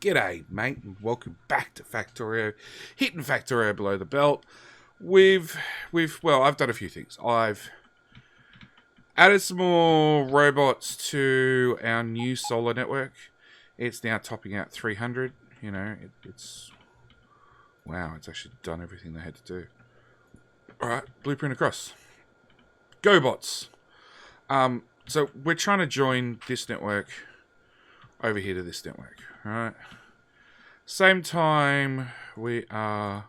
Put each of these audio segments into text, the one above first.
G'day, mate, and welcome back to Factorio. Hitting Factorio below the belt. Well, I've done a few things. I've added some more robots to our new solar network. It's now topping out 300. You know, wow, it's actually done everything they had to do. Alright, blueprint across. Go bots. So we're trying to join this network over here to this network. Alright. Same time, we are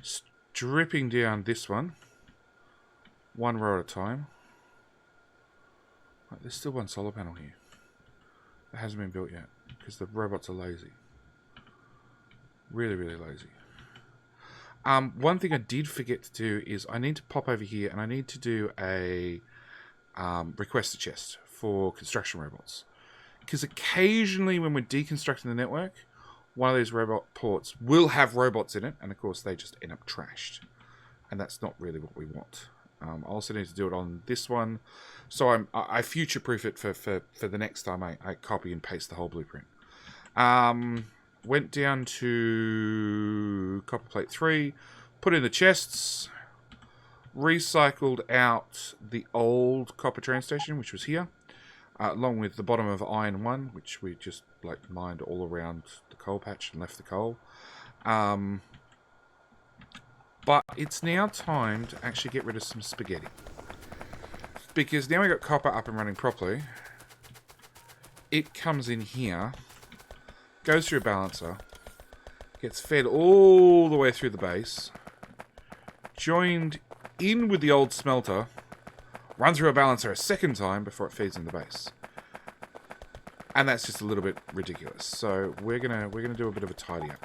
stripping down this one row at a time. Right, there's still one solar panel here that hasn't been built yet because the robots are lazy. Really, really lazy. One thing I did forget to do is I need to pop over here and I need to do a request a chest for construction robots. Because occasionally when we're deconstructing the network, one of these robot ports will have robots in it, and of course they just end up trashed. And that's not really what we want. I also need to do it on this one, so I future-proof it for the next time I copy and paste the whole blueprint. Went down to copper plate 3, put in the chests, recycled out the old copper train station, which was here. Along with the bottom of iron 1, which we just like mined all around the coal patch and left the coal. But it's now time to actually get rid of some spaghetti. Because now we've got copper up and running properly. It comes in here, goes through a balancer, gets fed all the way through the base, joined in with the old smelter, run through a balancer a second time before it feeds in the base. And that's just a little bit ridiculous. So we're gonna do a bit of a tidy up.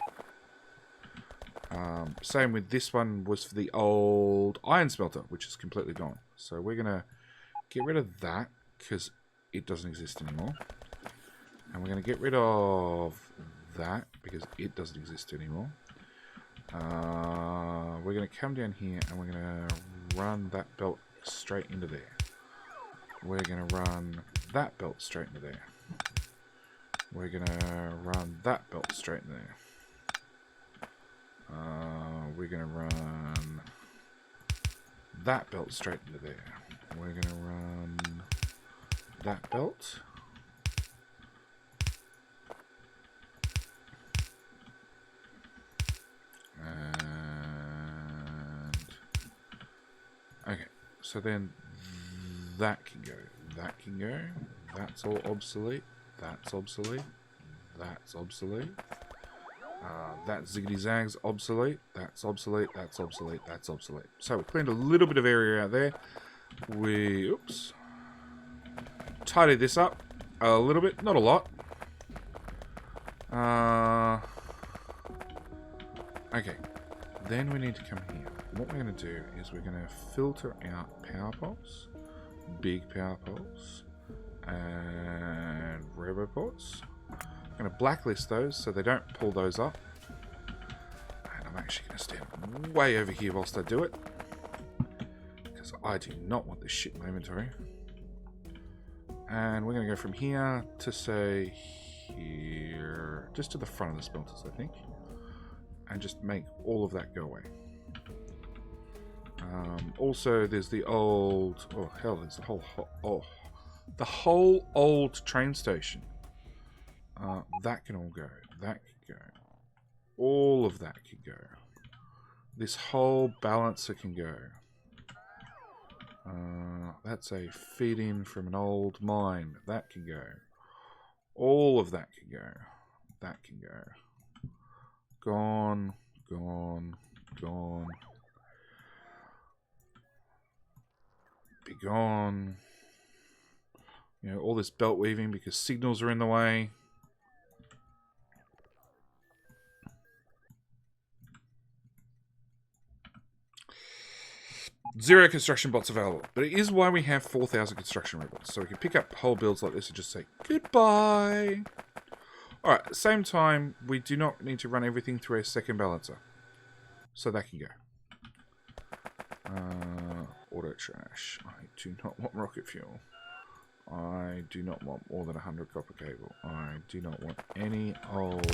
Same with this one was for the old iron smelter, which is completely gone. So we're gonna get rid of that because it doesn't exist anymore. And we're gonna get rid of that because it doesn't exist anymore. We're gonna come down here and we're gonna run that belt straight into there. We're going to run that belt straight into there. We're going to run that belt straight into there. We're going to run that belt straight into there. We're going to run that belt. And okay. So then that can go, that can go, that's all obsolete, that's obsolete, that's obsolete, that ziggity zag's obsolete, that's obsolete, that's obsolete, that's obsolete. So we cleaned a little bit of area out there. We, oops, tidied this up a little bit, not a lot. Okay, then we need to come here. What we're going to do is we're going to filter out power poles, big power poles, and roboports. I'm going to blacklist those so they don't pull those up. And I'm actually going to stand way over here whilst I do it, because I do not want this shit in my inventory. And we're going to go from here to say here, just to the front of the smelters, I think, and just make all of that go away. Also, there's the old... Oh, hell, there's the whole old train station. That can all go. That can go. All of that can go. This whole balancer can go. That's a feed-in from an old mine. That can go. All of that can go. That can go. Gone. Gone. Gone. Be gone. You know, all this belt weaving because signals are in the way. Zero construction bots available. But it is why we have 4,000 construction robots. So we can pick up whole builds like this and just say, goodbye. Alright, at the same time, we do not need to run everything through a second balancer. So that can go. Auto trash. I do not want rocket fuel. I do not want more than 100 copper cable. I do not want any old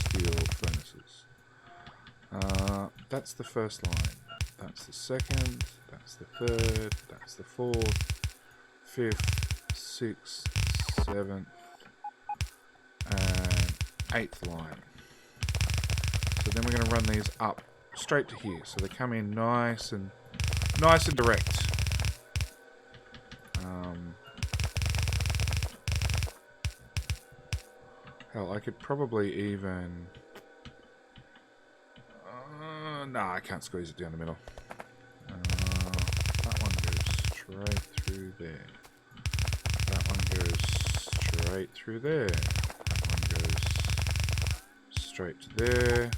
steel furnaces. That's the first line. That's the second. That's the third. That's the fourth. Fifth. Sixth. Seventh. And eighth line. So then we're going to run these up straight to here. So they come in nice and direct. Hell, I could probably even... no, I can't squeeze it down the middle. That one goes straight through there. That one goes straight through there. That one goes straight to there.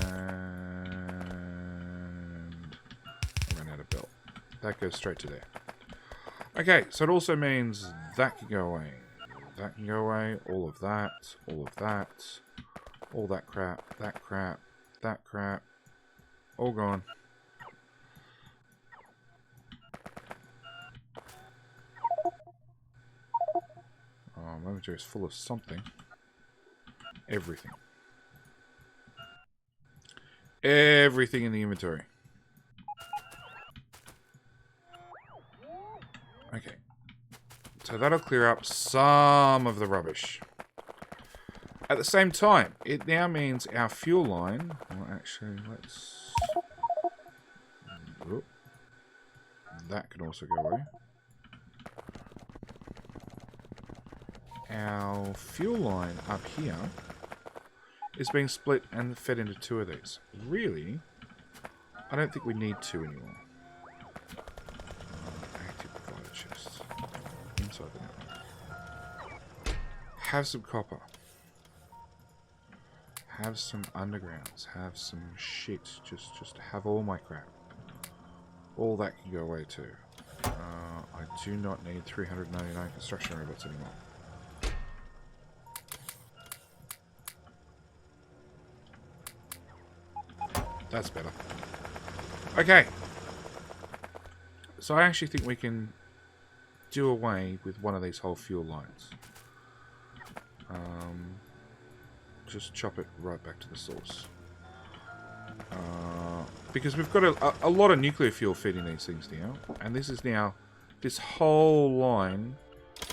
And I ran out of belt. That goes straight to there. Okay, so it also means that can go away. That can go away. All of that. All of that. All that crap. That crap. That crap. All gone. Oh, my inventory is full of something. Everything. Everything in the inventory. Okay. So that'll clear up some of the rubbish. At the same time, it now means our fuel line... Well, actually, let's... Whoop. That can also go away. Our fuel line up here is being split and fed into two of these. Really, I don't think we need two anymore. Active provider chests. Inside the network. Have some copper. Have some undergrounds. Have some shit. Just have all my crap. All that can go away too. I do not need 399 construction robots anymore. That's better. Okay. So I actually think we can do away with one of these whole fuel lines. Just chop it right back to the source. Because we've got a lot of nuclear fuel feeding these things now. And this is now... This whole line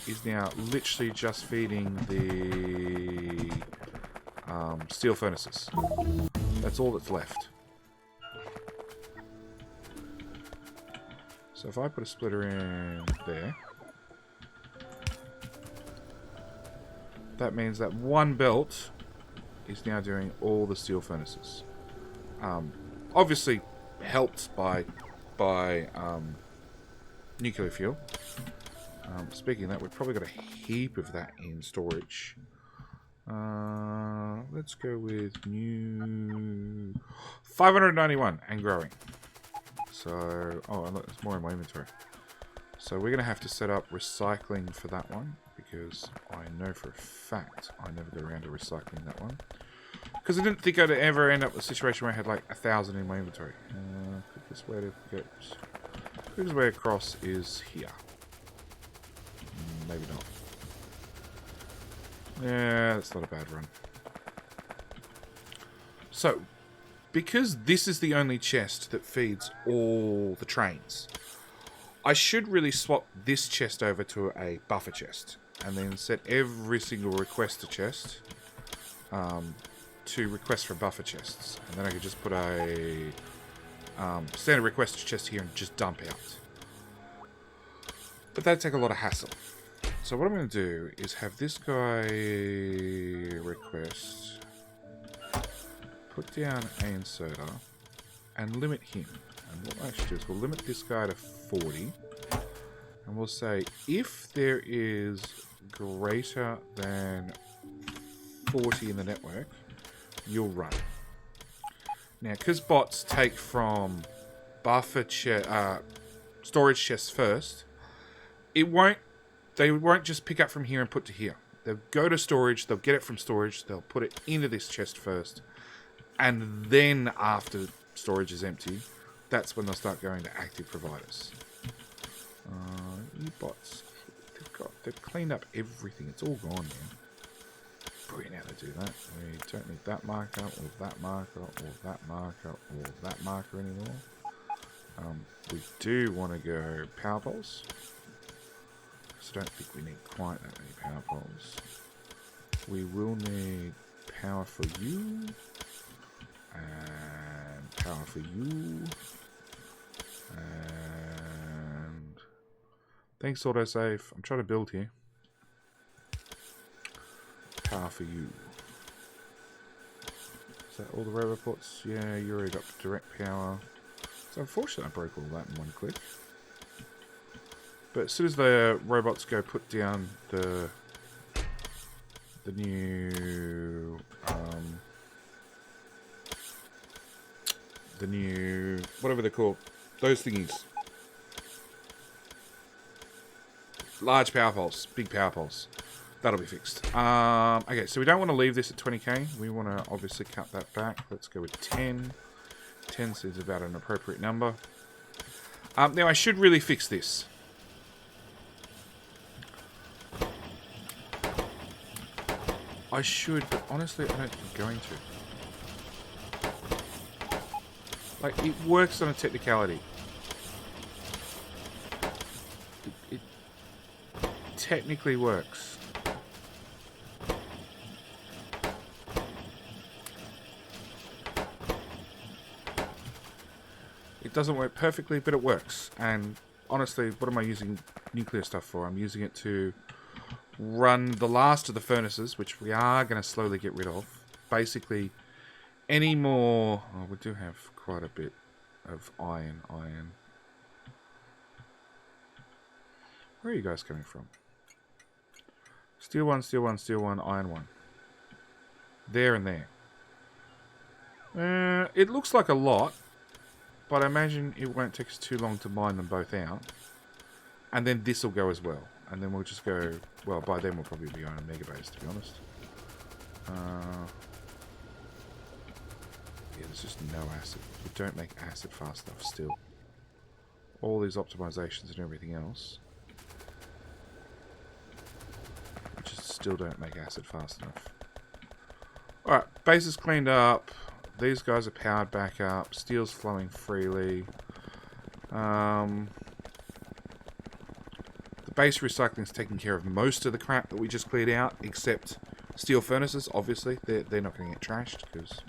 is now literally just feeding the steel furnaces. That's all that's left. So if I put a splitter in there... That means that one belt is now doing all the steel furnaces. Obviously helped by nuclear fuel. Speaking of that, we've probably got a heap of that in storage. Let's go with new 591 and growing. So, oh, look, there's more in my inventory. So we're going to have to set up recycling for that one, because I know for a fact I never got around to recycling that one. Because I didn't think I'd ever end up in a situation where I had like 1,000 in my inventory. Quickest way to get... Quickest way across is here. Maybe not. Yeah, that's not a bad run. So, because this is the only chest that feeds all the trains, I should really swap this chest over to a buffer chest. And then set every single requester chest to request for buffer chests. And then I could just put a standard requester chest here and just dump out. But that'd take a lot of hassle. So what I'm going to do is have this guy request, put down a inserter, and limit him. And what I should do is we'll limit this guy to 40. And we'll say, if there is greater than 40 in the network, you'll run. Now, because bots take from buffer storage chests first, they won't just pick up from here and put to here. They'll go to storage, they'll get it from storage, they'll put it into this chest first, and then after storage is empty, that's when they'll start going to active providers. You bots. They've cleaned up everything. It's all gone now. Brilliant how to do that. We don't need that marker, or that marker, or that marker, or that marker anymore. We do want to go power poles. I don't think we need quite that many power poles. We will need power for you. And power for you. And thanks, autosave. I'm trying to build here. Power for you. Is that all the robot ports? Yeah, you already got direct power. So unfortunately I broke all that in one click. But as soon as the robots go put down the new whatever they're called, those thingies, large power poles, big power poles, that'll be fixed. Okay, so we don't want to leave this at 20k. We want to obviously cut that back. Let's go with 10. 10 seems about an appropriate number. Now I should really fix this. I should, but honestly, I don't think I'm going to. Like, it works on a technicality. It technically works. It doesn't work perfectly, but it works. And honestly, what am I using nuclear stuff for? I'm using it to run the last of the furnaces, which we are going to slowly get rid of. Basically, any more... Oh, we do have quite a bit of iron. Where are you guys coming from? Steel 1, steel 1, steel 1, iron 1. There and there. It looks like a lot, but I imagine it won't take us too long to mine them both out. And then this will go as well. And then we'll just go... Well, by then we'll probably be on a megabase, to be honest. Yeah, there's just no acid. We don't make acid fast enough still. All these optimizations and everything else. We just still don't make acid fast enough. Alright, base is cleaned up. These guys are powered back up. Steel's flowing freely. Base recycling is taking care of most of the crap that we just cleared out, except steel furnaces, obviously. They're not going to get trashed, because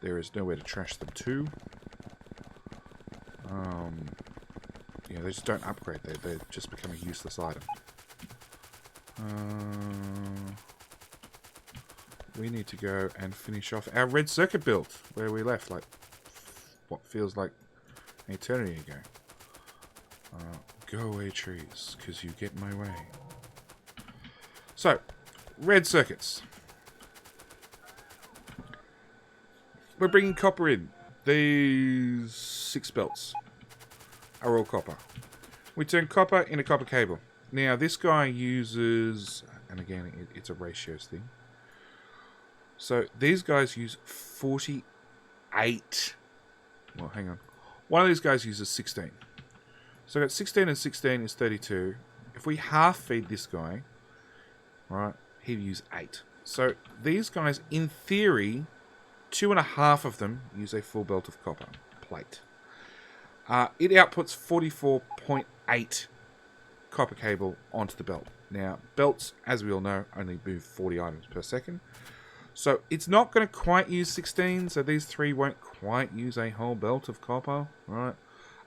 there is nowhere to trash them to. Yeah, they just don't upgrade. They just become a useless item. We need to go and finish off our red circuit build, where we left, like, what feels like an eternity ago. Go away, trees, because you get in my way. So, red circuits. We're bringing copper in. These 6 belts are all copper. We turn copper into copper cable. Now, this guy uses, and again, it's a ratios thing. So, these guys use 48. Well, hang on. One of these guys uses 16. So I got 16 and 16 is 32. If we half feed this guy, right, he'd use 8. So these guys, in theory, 2.5 of them use a full belt of copper plate. It outputs 44.8 copper cable onto the belt. Now, belts, as we all know, only move 40 items per second. So it's not going to quite use 16, so these 3 won't quite use a whole belt of copper, right?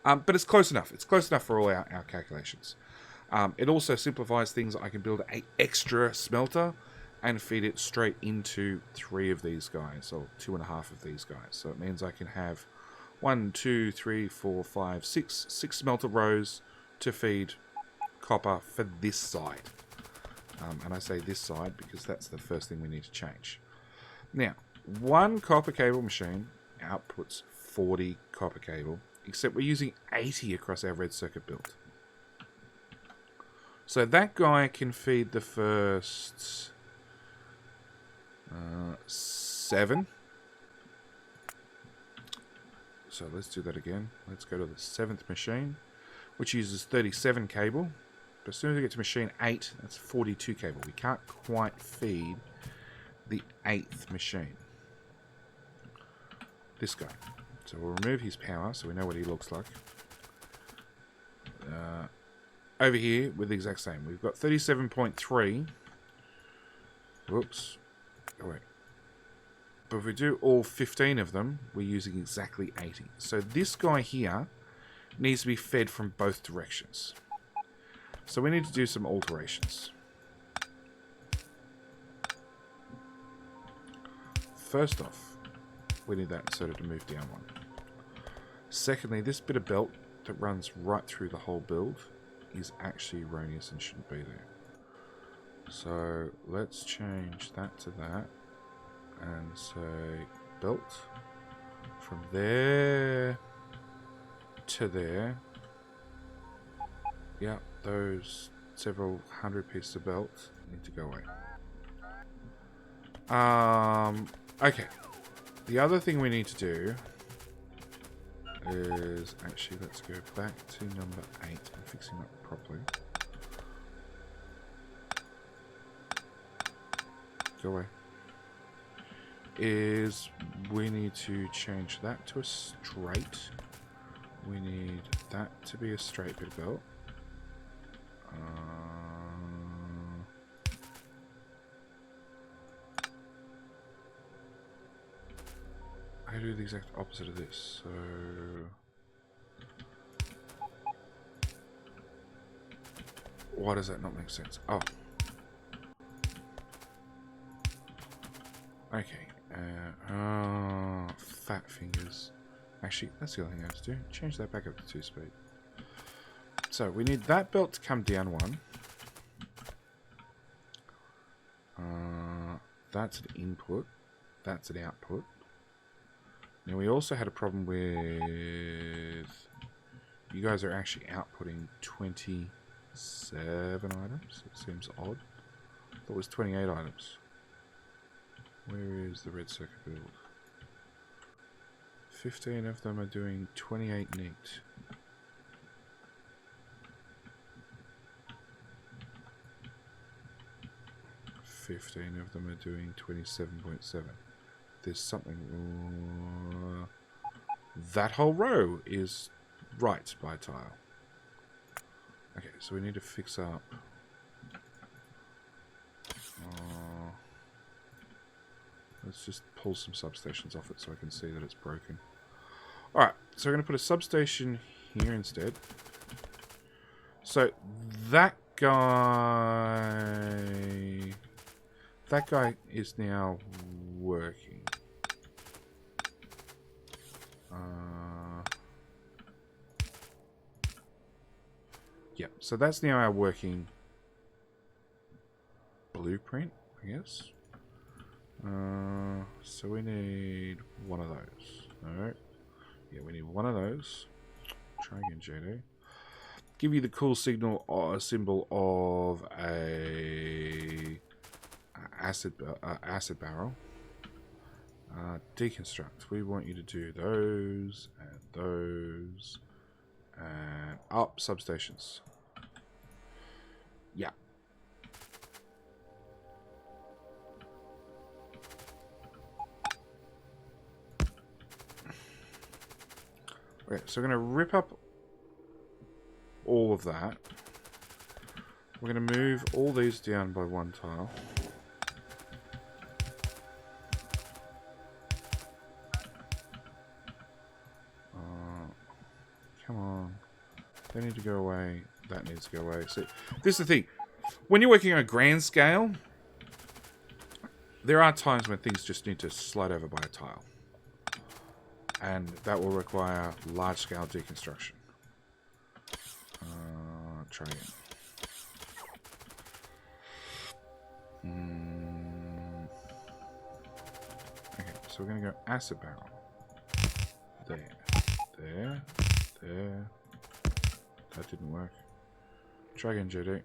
But it's close enough. It's close enough for all our calculations. It also simplifies things. I can build an extra smelter and feed it straight into 3 of these guys, or 2.5 of these guys. So it means I can have 1, 2, 3, 4, 5, 6 smelter rows to feed copper for this side. And I say this side because that's the first thing we need to change. Now, one copper cable machine outputs 40 copper cable. Except we're using 80 across our red circuit build. So that guy can feed the first 7. So let's do that again. Let's go to the 7th machine. which uses 37 cable. But as soon as we get to machine 8, that's 42 cable. We can't quite feed the 8th machine. This guy. So we'll remove his power so we know what he looks like. Over here, we're the exact same. We've got 37.3. Whoops. Oh, wait. But if we do all 15 of them, we're using exactly 80. So this guy here needs to be fed from both directions. So we need to do some alterations. First off, we need that inserted to move down one. Secondly, this bit of belt that runs right through the whole build is actually erroneous and shouldn't be there. So let's change that to that and say belt from there to there. Yeah, those several hundred pieces of belt need to go away. Okay. The other thing we need to do is actually, let's go back to number 8 and fixing that properly. Go away. Is we need to change that to a straight. We need that to be a straight bit of belt. I do the exact opposite of this, so why does that not make sense? Oh, okay. Fat fingers. Actually, that's the other thing I have to do. Change that back up to 2-speed. So we need that belt to come down one. That's an input. That's an output. Now we also had a problem with you guys are actually outputting 27 items. It seems odd. I thought it was 28 items. Where is the red circuit build? 15 of them are doing 28 neat. $15 of them are doing 27.7. There's something. That whole row is right by tile. Okay, so we need to fix up. Let's just pull some substations off it so I can see that it's broken. Alright, so we're going to put a substation here instead. So that guy is now working. Yeah, so that's now our working blueprint, I guess. So we need one of those. Alright. Yeah, we need one of those. Try again, JD. Give you the cool signal or symbol of a acid barrel. Deconstruct. We want you to do those and those and up substations. Yeah. Okay, so we're going to rip up all of that. We're going to move all these down by one tile. Come on. They need to go away. That needs to go away. See, this is the thing. When you're working on a grand scale, there are times when things just need to slide over by a tile. And that will require large-scale deconstruction. Try again. Okay, so we're going to go acid barrel. There. There. There. That didn't work. Try again, JD.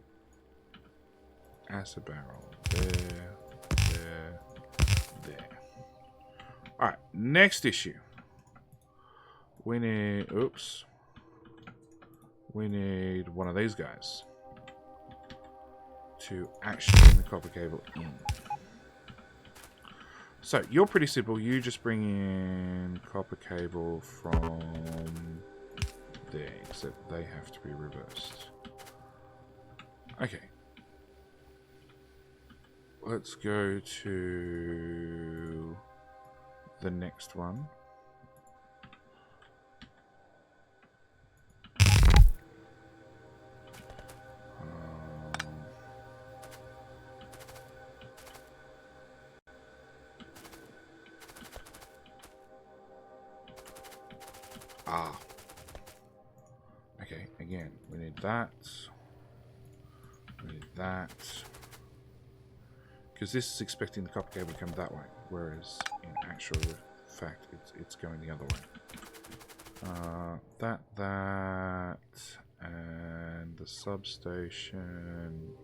Acid barrel. There. There. There. Alright, next issue. We need... Oops. we need one of these guys to actually bring the copper cable in. So, you're pretty simple. You just bring in copper cable from there, except they have to be reversed. Okay. Let's go to the next one. Okay, again, we need that. We need that. Because this is expecting the copper cable to come that way, whereas in actual fact, it's going the other way. That, and the substation.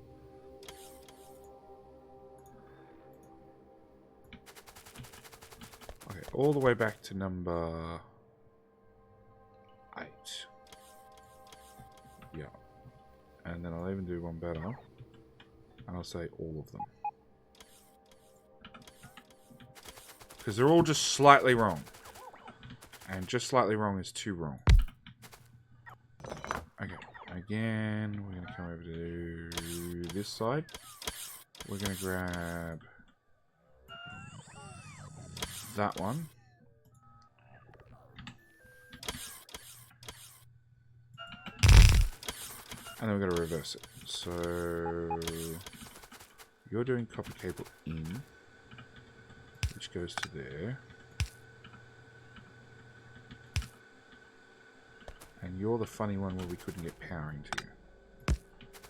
Okay, all the way back to number 8. Yeah. And then I'll even do one better. And I'll say all of them. Because they're all just slightly wrong. And just slightly wrong is too wrong. Okay. Again, we're going to come over to this side. We're going to grab that one. And then we're going to reverse it. So you're doing copper cable in, which goes to there. And you're the funny one where we couldn't get power into you.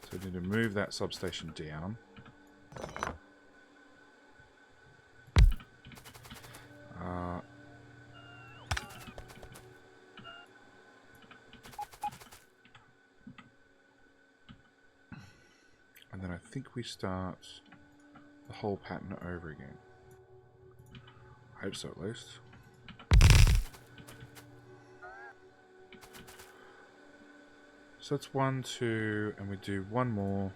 So we need to move that substation down. And then I think we start the whole pattern over again. I hope so, at least. So that's 1, 2, and we do one more.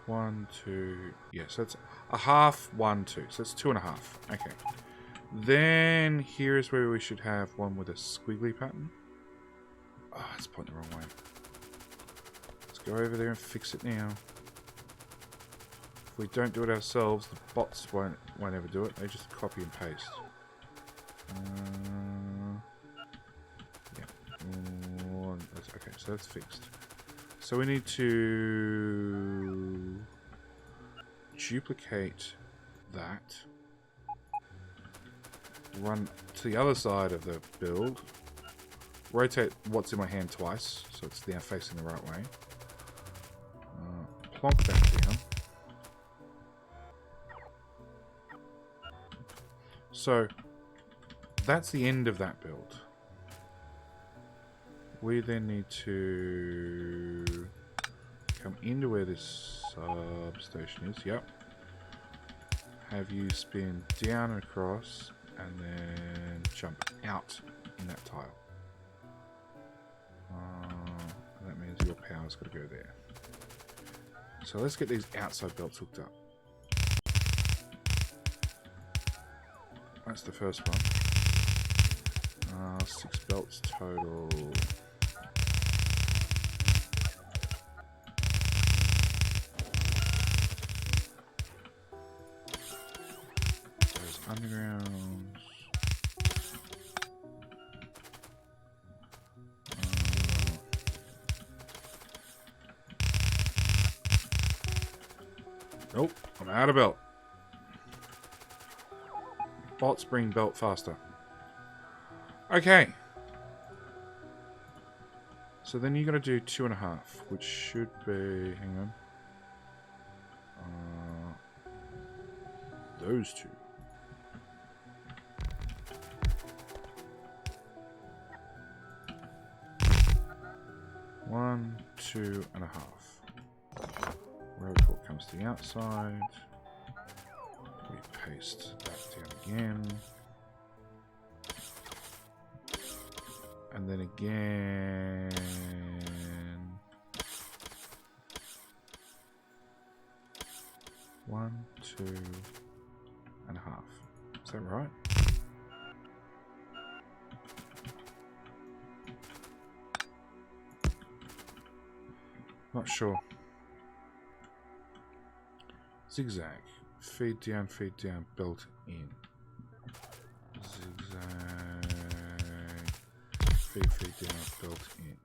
1, 2, yes, yeah, so that's a half, 1, 2. So that's 2.5. Okay. Then here's where we should have one with a squiggly pattern. Oh, it's pointing the wrong way. Let's go over there and fix it now. If we don't do it ourselves, the bots won't ever do it. They just copy and paste. Okay, so that's fixed. So we need to duplicate that. Run to the other side of the build. Rotate what's in my hand twice, so it's now facing the right way. Plonk that down. So that's the end of that build. We then need to come into where this substation is. Yep. Have you spin down and across, and then jump out in that tile. That means your power's got to go there. So let's get these outside belts hooked up. That's the first one. 6 belts total. Those undergrounds. Nope, I'm out of belt. Bots bring belt faster. Okay. So then you're going to do 2.5, which should be... Hang on. Those two. One, 2.5. Wherever it comes to the outside. We paste that down again. And then again. 1, 2.5. Is that right? Not sure. Zigzag. Feed down, belt in. Zigzag. Feed down, belt in.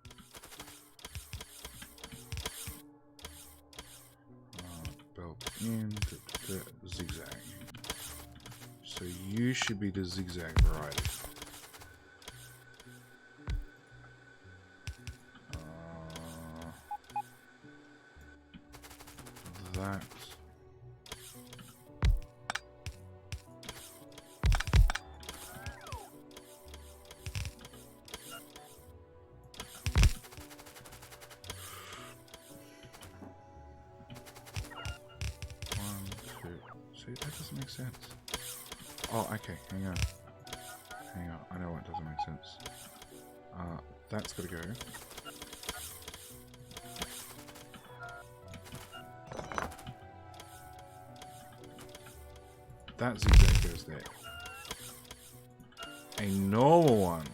Belt in, zigzag. So you should be the zigzag variety. That. See, that doesn't make sense. Oh, okay, hang on. I know what doesn't make sense. That's gotta go. That zigzag goes there. A normal one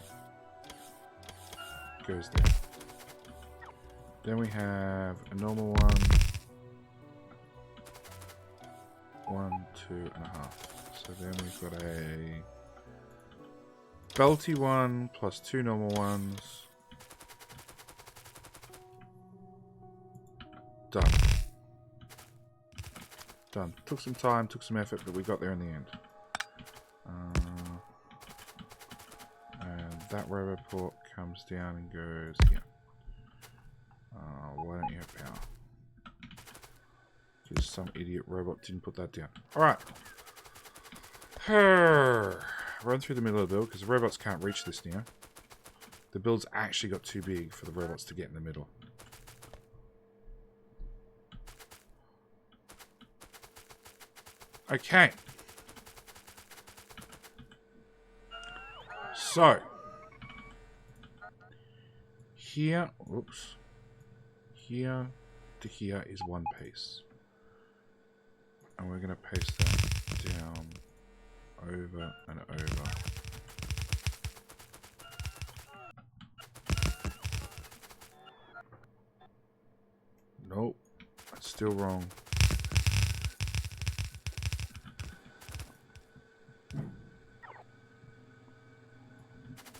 goes there. Then we have a normal one. 1, 2.5. So then we've got a belty one plus 2 normal ones. Done. Done. Took some time, took some effort, but we got there in the end. And that robot port comes down and goes here. Why don't you have power? Because some idiot robot didn't put that down. Alright. Run through the middle of the build because the robots can't reach this now. The build's actually got too big for the robots to get in the middle. Okay. So. Here. Oops. Here to here is one piece. And we're going to paste that down, over and over. Nope, that's still wrong.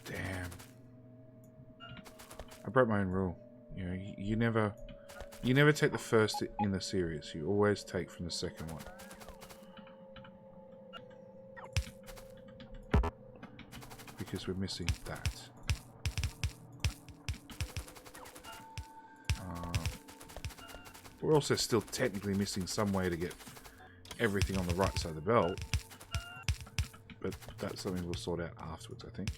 Damn. I broke my own rule. You know, you never take the first in the series. You always take from the second one. Because we're missing that. We're also still technically missing some way to get everything on the right side of the belt. But that's something we'll sort out afterwards, I think.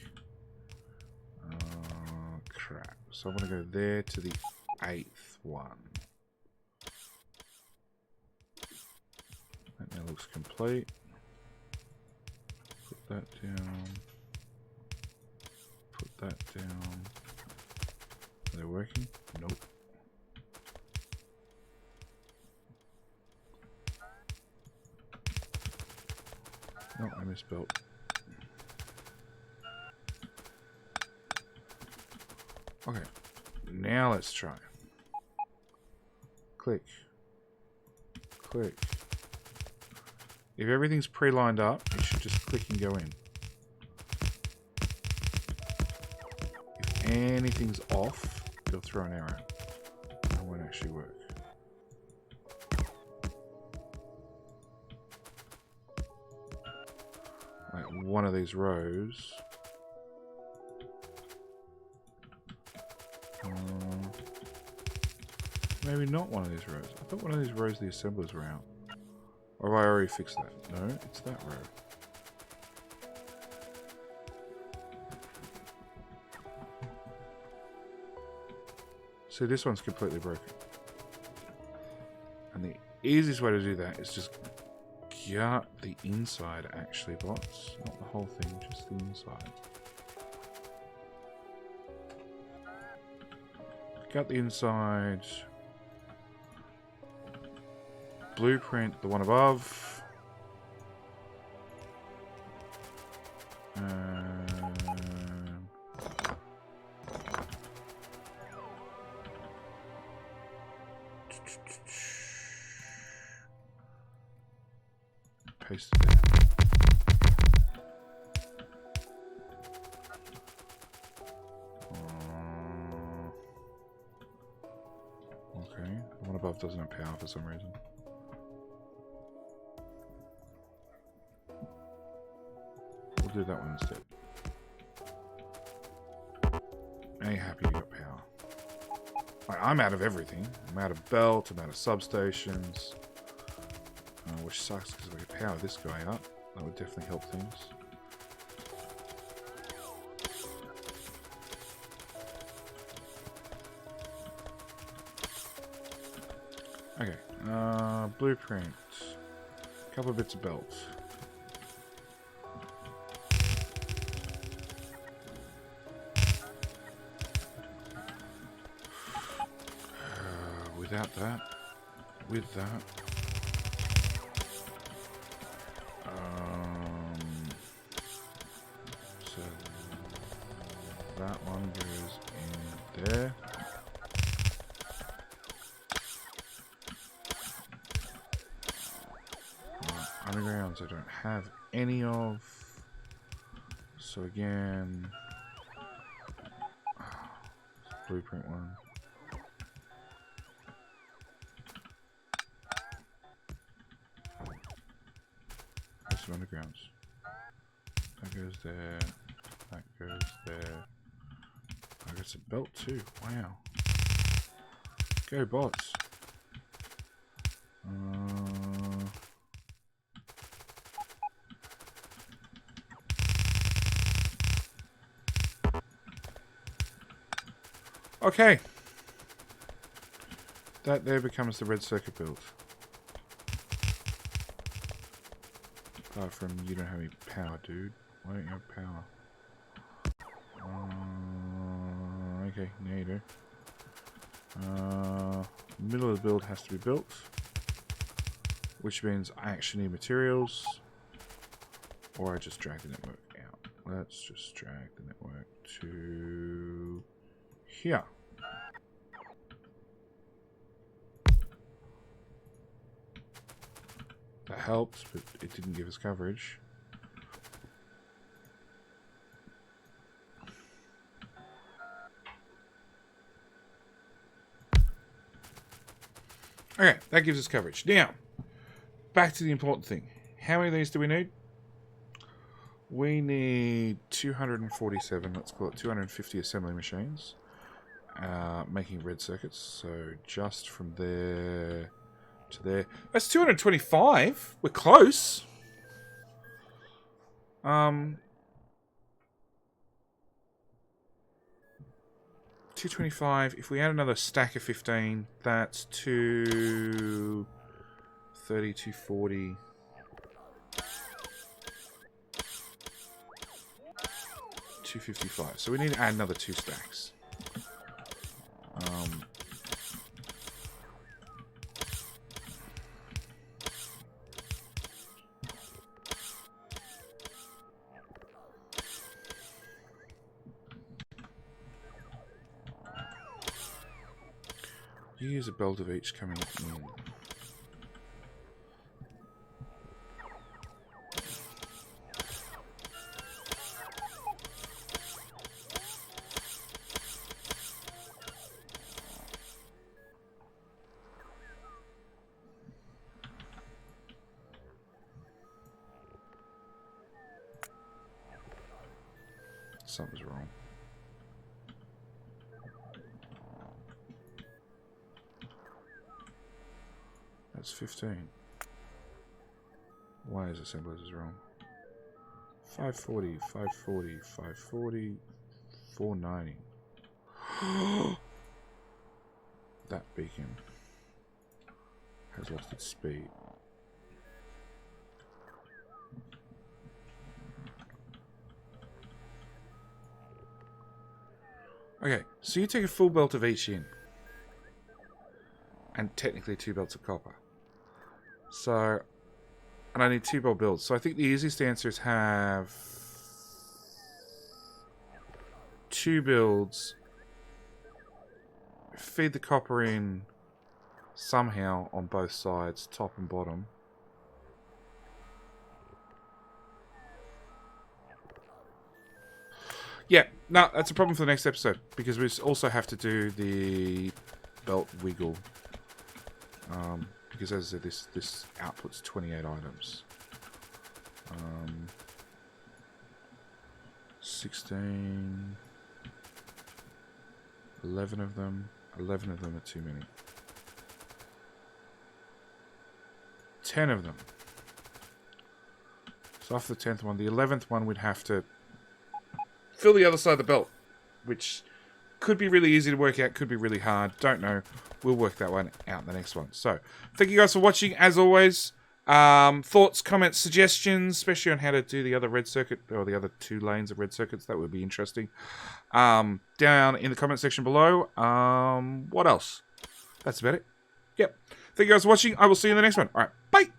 Crap. So I'm going to go there to the 8th one. That now looks complete. Put that down. Put that down. Are they working? Nope. No, I misspelled. Okay, now let's try. Click. Click. If everything's pre-lined up, you should just click and go in. If anything's off, you'll throw an arrow. It won't actually work. Like one of these rows. Maybe not one of these rows. I thought one of these rows the assemblers were out. Or have I already fixed that? No, it's that row. So this one's completely broken. And the easiest way to do that is just gut the inside actually, bots. Not the whole thing, just the inside. Got the inside. Blueprint, the one above. Paste it there. Okay, the one above doesn't have power for some reason. We'll do that one instead. Are you happy you got power? I'm out of everything. I'm out of belt, I'm out of substations. Which sucks because if I could power this guy up, that would definitely help things. Okay, blueprint. A couple of bits of belt. Without that, with that, so that one goes in there. Undergrounds I don't have any of, so again, blueprint one. Undergrounds. That goes there. That goes there. I got some belt too. Wow. Go bots. Okay. That there becomes the red circuit build. Apart from you don't have any power, dude. Why don't you have power? Okay, now you do. Middle of the build has to be built, which means I actually need materials, or I just drag the network out. Let's just drag the network to here. That helped, but it didn't give us coverage. Okay, that gives us coverage. Now, back to the important thing. How many of these do we need? We need 247, let's call it 250 assembly machines, making red circuits. So just from there to there. That's 225. We're close. 225. If we add another stack of 15, that's 230, 240. 255. So we need to add another 2 stacks. Use a belt of each coming in. Something's wrong. That's 15. Why is assemblers is wrong? 540, 540, 540, 490. That beacon has lost its speed. Okay, so you take a full belt of each in. And technically 2 belts of copper. So, and I need 2 belt builds. So I think the easiest answer is have 2 builds, feed the copper in somehow on both sides, top and bottom. Yeah, no, that's a problem for the next episode, because we also have to do the belt wiggle. Because as I said, this outputs 28 items. 16... 11 of them. 11 of them are too many. 10 of them. So after the 10th one, the 11th one we'd have to fill the other side of the belt, which could be really easy to work out, could be really hard. Don't know. We'll work that one out in the next one. So, thank you guys for watching, as always. Thoughts, comments, suggestions, especially on how to do the other red circuit, or the other 2 lanes of red circuits. That would be interesting. Down in the comment section below. What else? That's about it. Yep. Thank you guys for watching. I will see you in the next one. Alright, bye!